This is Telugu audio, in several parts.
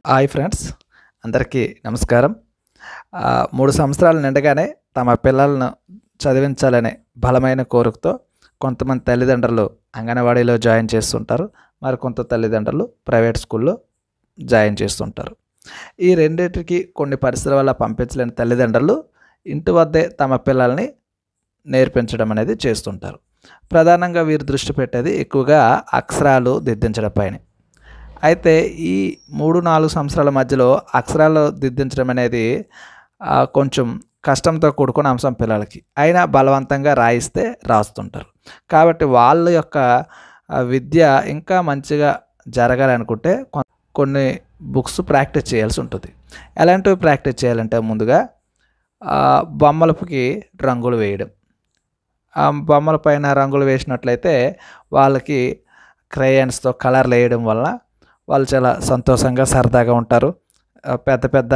హాయ్ ఫ్రెండ్స్, అందరికీ నమస్కారం. 3 సంవత్సరాలు నిండగానే తమ పిల్లలను చదివించాలనే బలమైన కోరికతో కొంతమంది తల్లిదండ్రులు అంగన్వాడీలో జాయిన్ చేస్తుంటారు. మరి కొంత తల్లిదండ్రులు ప్రైవేట్ స్కూల్లో జాయిన్ చేస్తుంటారు. ఈ రెండింటికి కొన్ని పరిస్థితుల వల్ల పంపించలేని తల్లిదండ్రులు ఇంటి వద్దే తమ పిల్లల్ని నేర్పించడం అనేది చేస్తుంటారు. ప్రధానంగా వీరు దృష్టి పెట్టేది ఎక్కువగా అక్షరాలు దిద్దించడం పైన. అయితే ఈ 3-4 సంవత్సరాల మధ్యలో అక్షరాలు దిద్దించడం అనేది కొంచెం కష్టంతో కూడుకున్న అంశం పిల్లలకి. అయినా బలవంతంగా రాయిస్తే రాస్తుంటారు. కాబట్టి వాళ్ళ యొక్క విద్య ఇంకా మంచిగా జరగాలనుకుంటే కొన్ని బుక్స్ ప్రాక్టీస్ చేయాల్సి ఉంటుంది. ఎలాంటివి ప్రాక్టీస్ చేయాలంటే ముందుగా బొమ్మలకి రంగులు వేయడం. ఆ బొమ్మల పైన రంగులు వేసినట్లయితే వాళ్ళకి క్రేయన్స్తో కలర్లు వేయడం వల్ల వాళ్ళు చాలా సంతోషంగా సరదాగా ఉంటారు. పెద్ద పెద్ద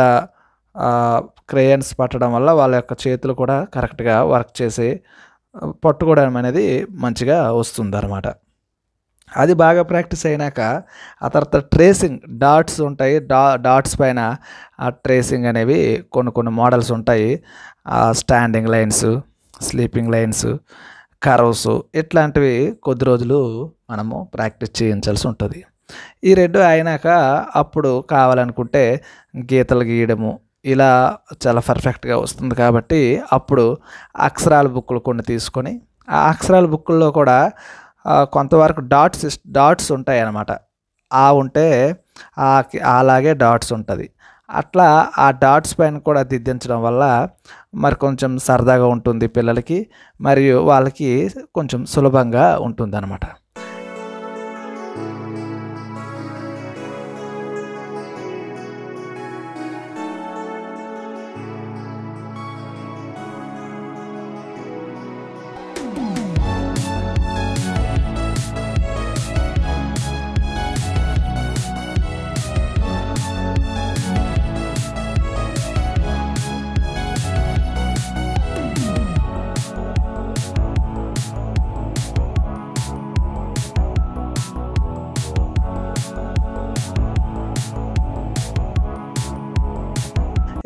క్రేయన్స్ పట్టడం వల్ల వాళ్ళ యొక్క చేతులు కూడా కరెక్ట్గా వర్క్ చేసి పట్టుకోవడం అనేది మంచిగా వస్తుందన్నమాట. అది బాగా ప్రాక్టీస్ అయినాక ఆ తర్వాత ట్రేసింగ్ డాట్స్ ఉంటాయి. డాట్స్ పైన ఆ ట్రేసింగ్ అనేవి కొన్ని మోడల్స్ ఉంటాయి. Standing lines, sleeping lines, curves, ఇట్లాంటివి కొద్ది రోజులు మనము ప్రాక్టీస్ చేయించాల్సి ఉంటుంది. ఈ 2 అయినాక అప్పుడు కావాలనుకుంటే గీతలు గీయడము ఇలా చాలా పర్ఫెక్ట్గా వస్తుంది. కాబట్టి అప్పుడు అక్షరాల బుక్కులు కొన్ని తీసుకొని ఆ అక్షరాల బుక్కుల్లో కూడా కొంతవరకు డాట్స్ ఉంటాయి అన్నమాట. ఉంటే అలాగే డాట్స్ ఉంటుంది. అట్లా ఆ డాట్స్ పైన కూడా దిద్దించడం వల్ల మరి కొంచెం సరదాగా ఉంటుంది పిల్లలకి, మరియు వాళ్ళకి కొంచెం సులభంగా ఉంటుందన్నమాట.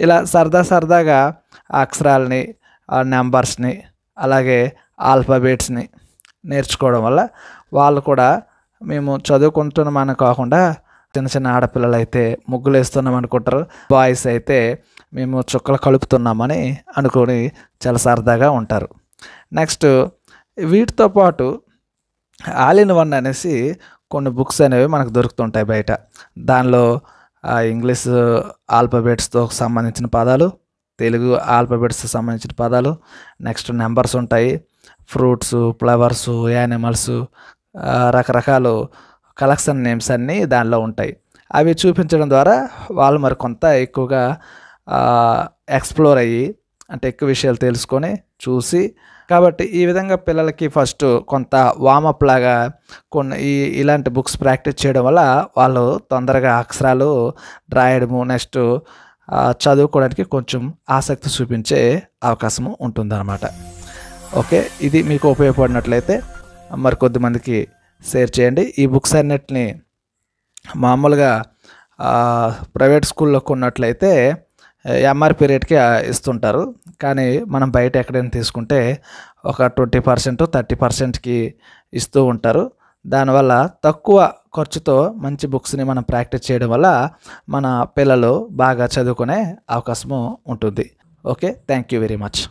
ఇలా సరదాగా అక్షరాలని, నెంబర్స్ని, అలాగే ఆల్ఫాబెట్స్ని నేర్చుకోవడం వల్ల వాళ్ళు కూడా మేము చదువుకుంటున్నామని కాకుండా చిన్న ఆడపిల్లలు అయితే ముగ్గులు వేస్తున్నాం అనుకుంటారు. బాయ్స్ అయితే మేము చుక్కలు కలుపుతున్నామని అనుకొని చాలా సరదాగా ఉంటారు. నెక్స్ట్ వీటితో పాటు ఆల్ ఇన్ వన్ అనేసి కొన్ని బుక్స్ అనేవి మనకు దొరుకుతుంటాయి బయట. దానిలో ఇంగ్లీష్ ఆల్ఫాబెట్స్తో సంబంధించిన పదాలు, తెలుగు ఆల్ఫాబెట్స్తో సంబంధించిన పదాలు, నెక్స్ట్ నెంబర్స్ ఉంటాయి, ఫ్రూట్స్, ఫ్లవర్స్, యానిమల్స్, రకరకాల కలెక్షన్ నేమ్స్ అన్నీ దానిలో ఉంటాయి. అవి చూపించడం ద్వారా వాళ్ళు మరి కొంత ఎక్కువగా ఎక్స్ప్లోర్ అయ్యి అంటే ఎక్కువ విషయాలు తెలుసుకొని చూసి, కాబట్టి ఈ విధంగా పిల్లలకి ఫస్ట్ కొంత వామప్ లాగా ఇలాంటి బుక్స్ ప్రాక్టీస్ చేయడం వల్ల వాళ్ళు తొందరగా అక్షరాలు రాయడము, నెక్స్ట్ చదువుకోవడానికి కొంచెం ఆసక్తి చూపించే అవకాశం ఉంటుందన్నమాట. ఓకే, ఇది మీకు ఉపయోగపడినట్లయితే మరి కొద్దిమందికి షేర్ చేయండి. ఈ బుక్స్ అన్నిటిని మామూలుగా ప్రైవేట్ స్కూల్లో కొన్నట్లయితే ఎంఆర్పి రేట్కి ఇస్తుంటారు. కానీ మనం బయట ఎక్కడైనా తీసుకుంటే ఒక 20%, 30%కి ఇస్తూ ఉంటారు. దానివల్ల తక్కువ ఖర్చుతో మంచి బుక్స్ని మనం ప్రాక్టీస్ చేయడం వల్ల మన పిల్లలు బాగా చదువుకునే అవకాశము ఉంటుంది. Okay, thank you very much.